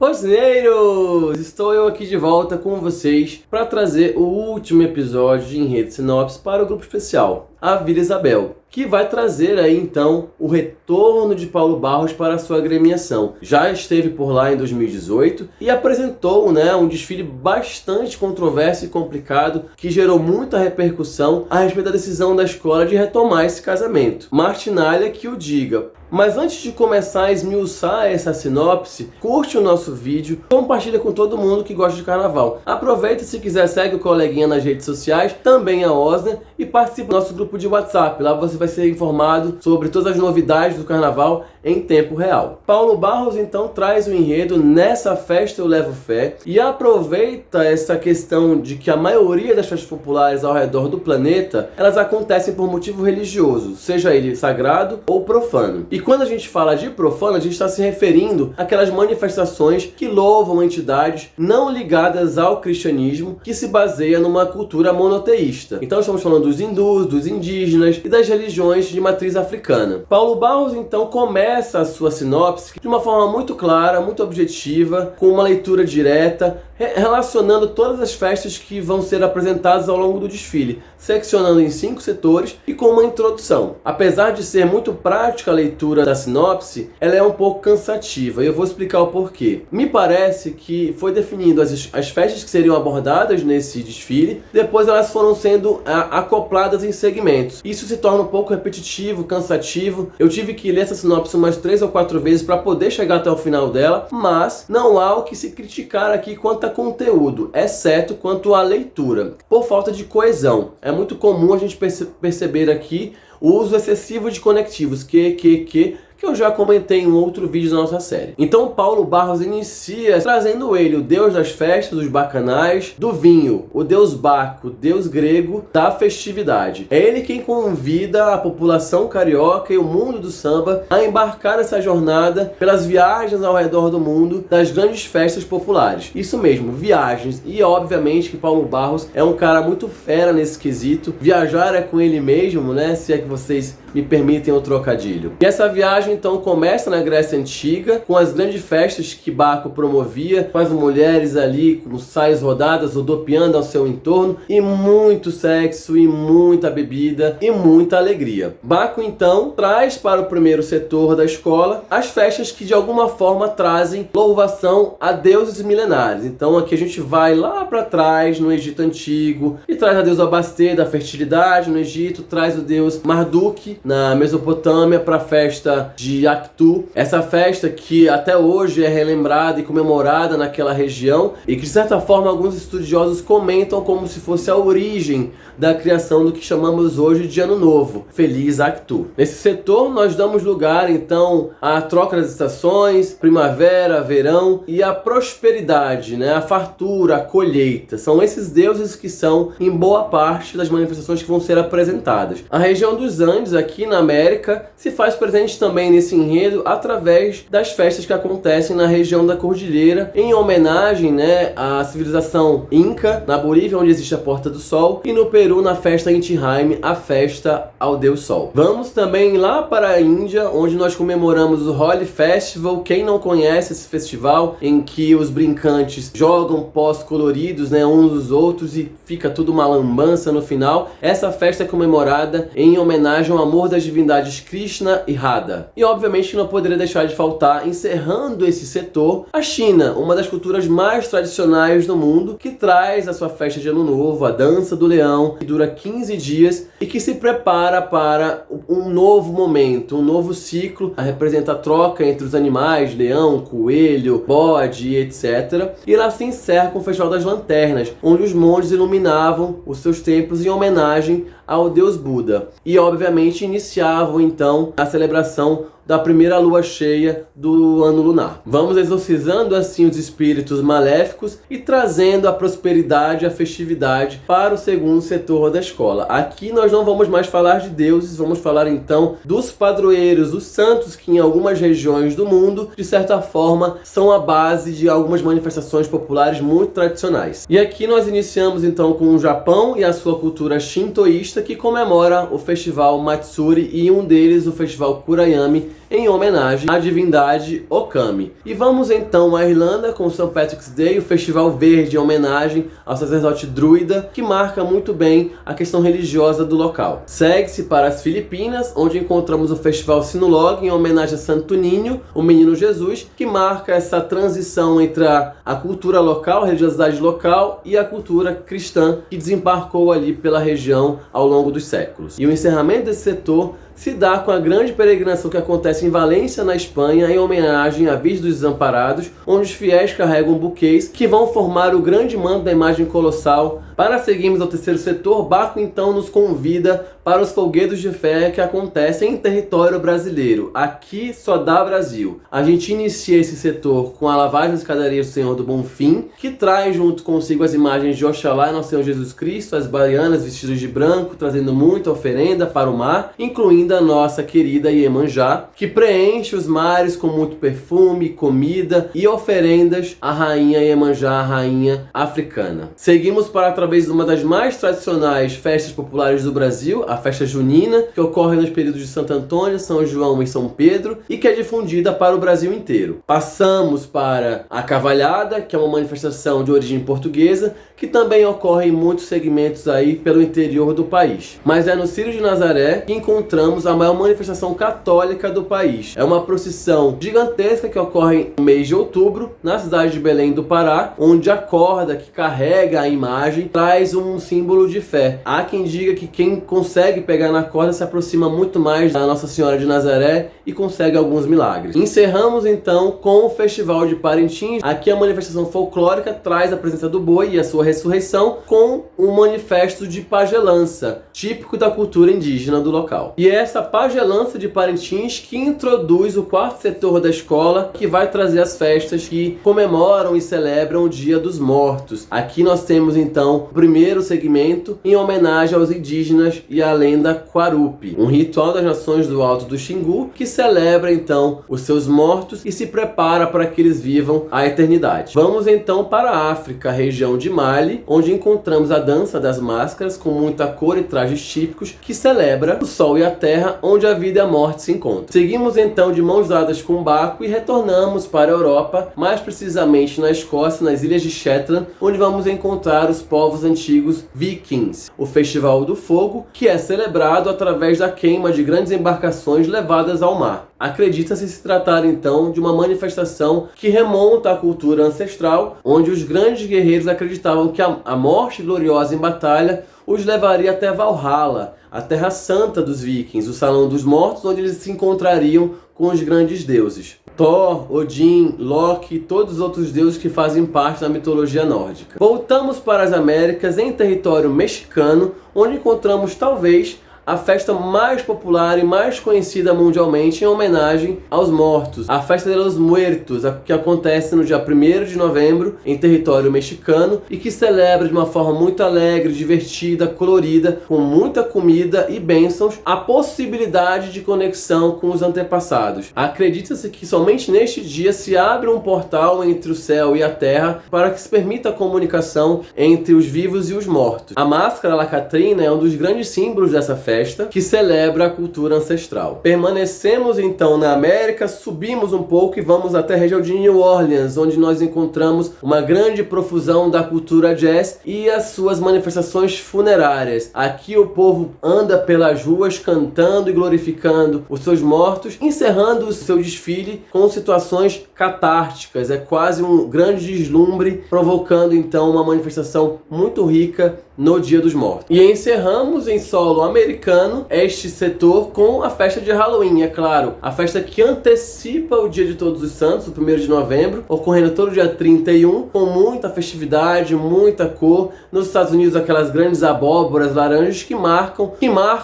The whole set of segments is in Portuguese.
Rocineiros! Estou eu aqui de volta com vocês para trazer o último episódio de Enredo Sinopse para o grupo especial, A Vila Isabel, que vai trazer aí então o retorno de Paulo Barros para a sua agremiação. Já esteve por lá em 2018 e apresentou um desfile bastante controverso e complicado que gerou muita repercussão a respeito da decisão da escola de retomar esse casamento. Martinalha que o diga. Mas antes de começar a esmiuçar essa sinopse, curte o nosso vídeo, compartilha com todo mundo que gosta de carnaval. Aproveita e se quiser segue o coleguinha nas redes sociais, também a Osner, e participe do nosso grupo de WhatsApp. Lá você vai ser informado sobre todas as novidades do carnaval em tempo real. Paulo Barros então traz o enredo Nessa Festa Eu Levo Fé e aproveita essa questão de que a maioria das festas populares ao redor do planeta, elas acontecem por motivo religioso, seja ele sagrado ou profano. E quando a gente fala de profano, a gente está se referindo àquelas manifestações que louvam entidades não ligadas ao cristianismo, que se baseia numa cultura monoteísta. Então estamos falando dos hindus, dos indígenas e das religiões de matriz africana. Paulo Barros então começa a sua sinopse de uma forma muito clara, muito objetiva, com uma leitura direta, relacionando todas as festas que vão ser apresentadas ao longo do desfile, seccionando em 5 setores e com uma introdução. Apesar de ser muito prática a leitura da sinopse, ela é um pouco cansativa e eu vou explicar o porquê. Me parece que foi definindo as festas que seriam abordadas nesse desfile, depois elas foram sendo acopladas em segmentos. Isso se torna um pouco repetitivo, cansativo. Eu tive que ler essa sinopse umas 3 ou 4 vezes para poder chegar até o final dela, mas não há o que se criticar aqui quanto a conteúdo, exceto quanto à leitura, por falta de coesão. É muito comum a gente perceber aqui o uso excessivo de conectivos, que eu já comentei em um outro vídeo da nossa série. Então Paulo Barros inicia trazendo ele, o deus das festas, dos bacanais, do vinho, o deus Baco, deus grego da festividade. É ele quem convida a população carioca e o mundo do samba a embarcar nessa jornada pelas viagens ao redor do mundo das grandes festas populares. Isso mesmo, viagens. E obviamente que Paulo Barros é um cara muito fera nesse quesito. Viajar é com ele mesmo, né? Se é que vocês me permitem o trocadilho. E essa viagem então começa na Grécia Antiga, com as grandes festas que Baco promovia, com as mulheres ali com saias rodadas, rodopiando ao seu entorno, e muito sexo, e muita bebida, e muita alegria. Baco então traz para o primeiro setor da escola as festas que de alguma forma trazem louvação a deuses milenares. Então aqui a gente vai lá para trás, no Egito Antigo, e traz a deusa Bastet da fertilidade no Egito, traz o deus Marduk na Mesopotâmia para a festa de Actu, essa festa que até hoje é relembrada e comemorada naquela região e que de certa forma alguns estudiosos comentam como se fosse a origem da criação do que chamamos hoje de Ano Novo, Feliz Actu. Nesse setor nós damos lugar então à troca das estações, primavera, verão e a prosperidade, a fartura, a colheita. São esses deuses que são em boa parte das manifestações que vão ser apresentadas. A região dos Andes aqui na América se faz presente também nesse enredo através das festas que acontecem na região da Cordilheira, em homenagem à civilização Inca, na Bolívia, onde existe a Porta do Sol, e no Peru, na festa Inti Raymi, a festa ao Deus Sol. Vamos também lá para a Índia, onde nós comemoramos o Holi Festival. Quem não conhece esse festival, em que os brincantes jogam pós coloridos uns nos outros e fica tudo uma lambança no final, essa festa é comemorada em homenagem ao amor das divindades Krishna e Radha. E obviamente não poderia deixar de faltar, encerrando esse setor, a China, uma das culturas mais tradicionais do mundo, que traz a sua festa de Ano Novo, a Dança do Leão, que dura 15 dias e que se prepara para um novo momento, um novo ciclo, a representa a troca entre os animais, leão, coelho, bode, etc. E lá se encerra com o Festival das Lanternas, onde os monges iluminavam os seus templos em homenagem ao deus Buda. E obviamente iniciavam então a celebração da primeira lua cheia do ano lunar. Vamos exorcizando assim os espíritos maléficos e trazendo a prosperidade e a festividade para o segundo setor da escola. Aqui nós não vamos mais falar de deuses, vamos falar então dos padroeiros, os santos que em algumas regiões do mundo, de certa forma, são a base de algumas manifestações populares muito tradicionais. E aqui nós iniciamos então com o Japão e a sua cultura shintoísta, que comemora o festival Matsuri e um deles o festival Kurayami, em homenagem à divindade Okami. E vamos então à Irlanda com o St. Patrick's Day, o Festival Verde em homenagem ao sacerdote druida, que marca muito bem a questão religiosa do local. Segue-se para as Filipinas, onde encontramos o Festival Sinulog em homenagem a Santo Ninho, o Menino Jesus, que marca essa transição entre a cultura local, a religiosidade local e a cultura cristã que desembarcou ali pela região ao longo dos séculos. E o encerramento desse setor se dá com a grande peregrinação que acontece em Valência, na Espanha, em homenagem à Virgem dos Desamparados, onde os fiéis carregam buquês que vão formar o grande manto da imagem colossal. Para seguirmos ao terceiro setor, Baco então nos convida para os folguedos de fé que acontecem em território brasileiro. Aqui só dá Brasil. A gente inicia esse setor com a lavagem das escadarias do Senhor do Bonfim, que traz junto consigo as imagens de Oxalá e Nosso Senhor Jesus Cristo, as baianas vestidas de branco, trazendo muita oferenda para o mar, incluindo a nossa querida Iemanjá, que preenche os mares com muito perfume, comida e oferendas à rainha Iemanjá, a rainha africana. Seguimos para através de uma das mais tradicionais festas populares do Brasil, a festa junina, que ocorre nos períodos de Santo Antônio, São João e São Pedro, e que é difundida para o Brasil inteiro. Passamos para a Cavalhada, que é uma manifestação de origem portuguesa, que também ocorre em muitos segmentos aí pelo interior do país. Mas é no Círio de Nazaré que encontramos a maior manifestação católica do país. É uma procissão gigantesca que ocorre no mês de outubro, na cidade de Belém do Pará, onde a corda que carrega a imagem traz um símbolo de fé. Há quem diga que quem consegue pegar na corda se aproxima muito mais da Nossa Senhora de Nazaré e consegue alguns milagres. Encerramos então com o Festival de Parintins. Aqui a manifestação folclórica traz a presença do boi e a sua ressurreição com um manifesto de pagelança, típico da cultura indígena do local. E é essa pagelança de Parintins que introduz o quarto setor da escola, que vai trazer as festas que comemoram e celebram o Dia dos Mortos. Aqui nós temos então o primeiro segmento em homenagem aos indígenas e à lenda Quarupi, um ritual das nações do Alto do Xingu que celebra então os seus mortos e se prepara para que eles vivam a eternidade. Vamos então para a África, a região de Mali, onde encontramos a dança das máscaras com muita cor e trajes típicos que celebra o sol e a terra, onde a vida e a morte se encontram. Seguimos então de mãos dadas com Baco e retornamos para a Europa, mais precisamente na Escócia, nas ilhas de Shetland, onde vamos encontrar os povos antigos vikings, o Festival do Fogo, que é celebrado através da queima de grandes embarcações levadas ao mar. Acredita-se se tratar então de uma manifestação que remonta à cultura ancestral, onde os grandes guerreiros acreditavam que a morte gloriosa em batalha os levaria até Valhalla, a terra santa dos vikings, o salão dos mortos, onde eles se encontrariam com os grandes deuses. Thor, Odin, Loki e todos os outros deuses que fazem parte da mitologia nórdica. Voltamos para as Américas, em território mexicano, onde encontramos talvez a festa mais popular e mais conhecida mundialmente em homenagem aos mortos, a Festa de los Muertos, que acontece no dia 1º de novembro em território mexicano e que celebra de uma forma muito alegre, divertida, colorida, com muita comida e bênçãos, a possibilidade de conexão com os antepassados. Acredita-se que somente neste dia se abre um portal entre o céu e a terra para que se permita a comunicação entre os vivos e os mortos. A máscara La Catrina é um dos grandes símbolos dessa festa, que celebra a cultura ancestral. Permanecemos então na América, subimos um pouco e vamos até a região de New Orleans, onde nós encontramos uma grande profusão da cultura jazz e as suas manifestações funerárias. Aqui o povo anda pelas ruas cantando e glorificando os seus mortos, encerrando o seu desfile com situações catárticas. É quase um grande deslumbre, provocando então uma manifestação muito rica no Dia dos Mortos. E encerramos em solo americano este setor com a festa de Halloween, é claro, a festa que antecipa o Dia de Todos os Santos, o 1º de novembro, ocorrendo todo dia 31, com muita festividade, muita cor. Nos Estados Unidos, aquelas grandes abóboras laranjas que marcam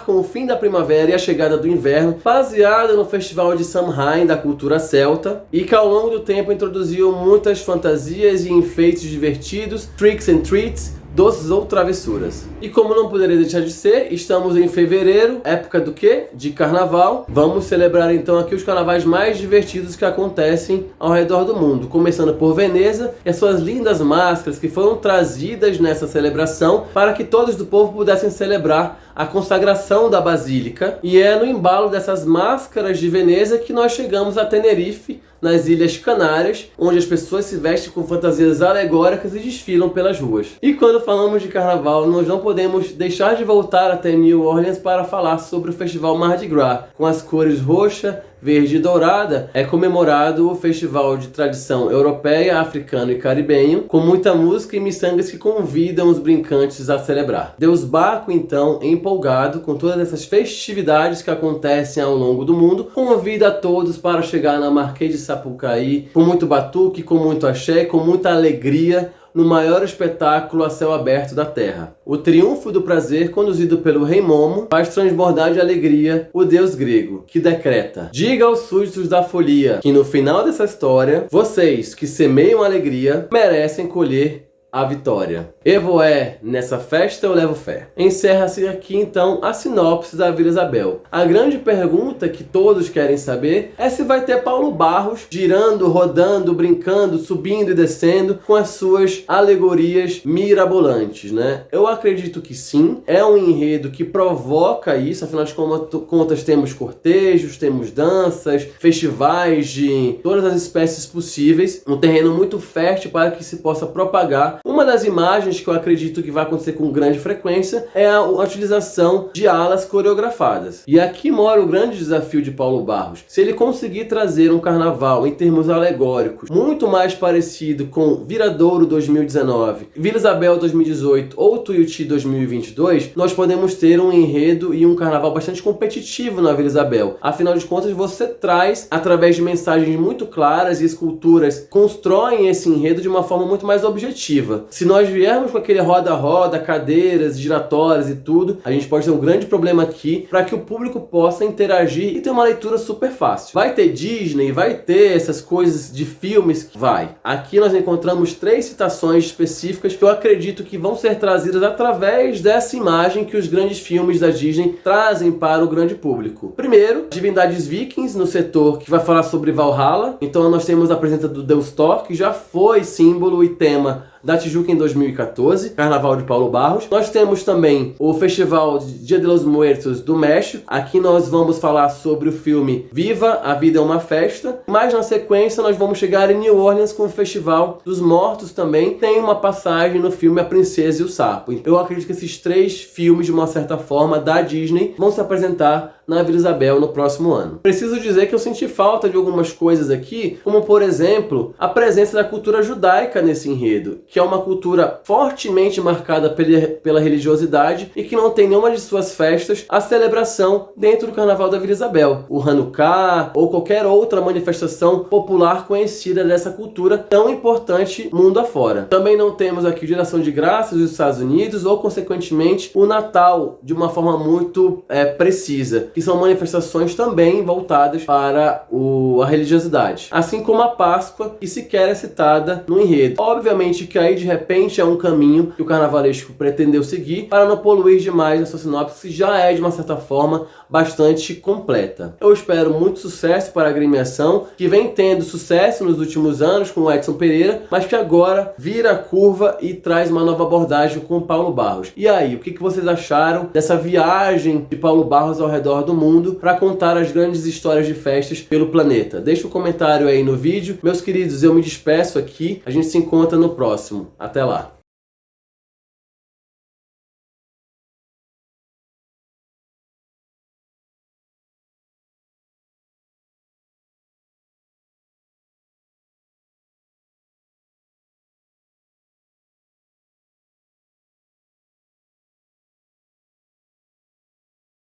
o fim da primavera e a chegada do inverno, baseada no festival de Samhain da cultura celta, e que ao longo do tempo introduziu muitas fantasias e enfeites divertidos, tricks and treats, doces ou travessuras. E como não poderia deixar de ser, estamos em fevereiro, época do quê? De carnaval. Vamos celebrar então aqui os carnavais mais divertidos que acontecem ao redor do mundo, começando por Veneza e as suas lindas máscaras que foram trazidas nessa celebração para que todos do povo pudessem celebrar a consagração da Basílica. E é no embalo dessas máscaras de Veneza que nós chegamos a Tenerife, nas Ilhas Canárias, onde as pessoas se vestem com fantasias alegóricas e desfilam pelas ruas. E quando falamos de carnaval, nós não podemos deixar de voltar até New Orleans para falar sobre o festival Mardi Gras. Com as cores roxa, verde e dourada, é comemorado o festival de tradição europeia, africano e caribenho, com muita música e miçangas que convidam os brincantes a celebrar. Deus Baco, então, empolgado com todas essas festividades que acontecem ao longo do mundo, convida a todos para chegar na Marquês de Sapucaí, com muito batuque, com muito axé, com muita alegria, no maior espetáculo a céu aberto da terra. O triunfo do prazer, conduzido pelo rei Momo, faz transbordar de alegria o deus grego, que decreta: diga aos súditos da folia que no final dessa história, vocês que semeiam alegria, merecem colher a vitória. Evoé, nessa festa eu levo fé. Encerra-se aqui então a sinopse da Vila Isabel. A grande pergunta que todos querem saber é se vai ter Paulo Barros girando, rodando, brincando, subindo e descendo com as suas alegorias mirabolantes, né? Eu acredito que sim, é um enredo que provoca isso, afinal de contas temos cortejos, temos danças, festivais de todas as espécies possíveis, um terreno muito fértil para que se possa propagar. Uma das imagens que eu acredito que vai acontecer com grande frequência é a utilização de alas coreografadas. E aqui mora o grande desafio de Paulo Barros. Se ele conseguir trazer um carnaval em termos alegóricos muito mais parecido com Viradouro 2019, Vila Isabel 2018 ou Tuiuti 2022, nós podemos ter um enredo e um carnaval bastante competitivo na Vila Isabel. Afinal de contas, você traz, através de mensagens muito claras e esculturas, constroem esse enredo de uma forma muito mais objetiva. Se nós viermos com aquele roda-roda, cadeiras, giratórias e tudo, a gente pode ter um grande problema aqui para que o público possa interagir e ter uma leitura super fácil. Vai ter Disney, vai ter essas coisas de filmes? Vai. Aqui nós encontramos 3 citações específicas que eu acredito que vão ser trazidas através dessa imagem que os grandes filmes da Disney trazem para o grande público. Primeiro, divindades vikings no setor que vai falar sobre Valhalla. Então nós temos a presença do deus Thor, que já foi símbolo e tema da Tijuca em 2014, Carnaval de Paulo Barros. Nós temos também o Festival Dia de los Muertos do México. Aqui nós vamos falar sobre o filme Viva, a Vida é uma Festa. Mas na sequência nós vamos chegar em New Orleans com o Festival dos Mortos também. Tem uma passagem no filme A Princesa e o Sapo. Eu acredito que esses 3 filmes, de uma certa forma, da Disney, vão se apresentar na Vila Isabel no próximo ano. Preciso dizer que eu senti falta de algumas coisas aqui, como por exemplo, a presença da cultura judaica nesse enredo, que é uma cultura fortemente marcada pela religiosidade e que não tem nenhuma de suas festas a celebração dentro do Carnaval da Vila Isabel. O Hanukkah ou qualquer outra manifestação popular conhecida dessa cultura tão importante mundo afora. Também não temos aqui Dia de Ação de Graças dos Estados Unidos ou, consequentemente, o Natal de uma forma muito precisa, que são manifestações também voltadas para a religiosidade. Assim como a Páscoa, que sequer é citada no enredo. Obviamente que aí de repente é um caminho que o carnavalesco pretendeu seguir para não poluir demais a sua sinopse, que já é de uma certa forma bastante completa. Eu espero muito sucesso para a agremiação, que vem tendo sucesso nos últimos anos com o Edson Pereira, mas que agora vira a curva e traz uma nova abordagem com o Paulo Barros. E aí, o que vocês acharam dessa viagem de Paulo Barros ao redor do mundo para contar as grandes histórias de festas pelo planeta? Deixa um comentário aí no vídeo. Meus queridos, eu me despeço aqui. A gente se encontra no próximo. Até lá!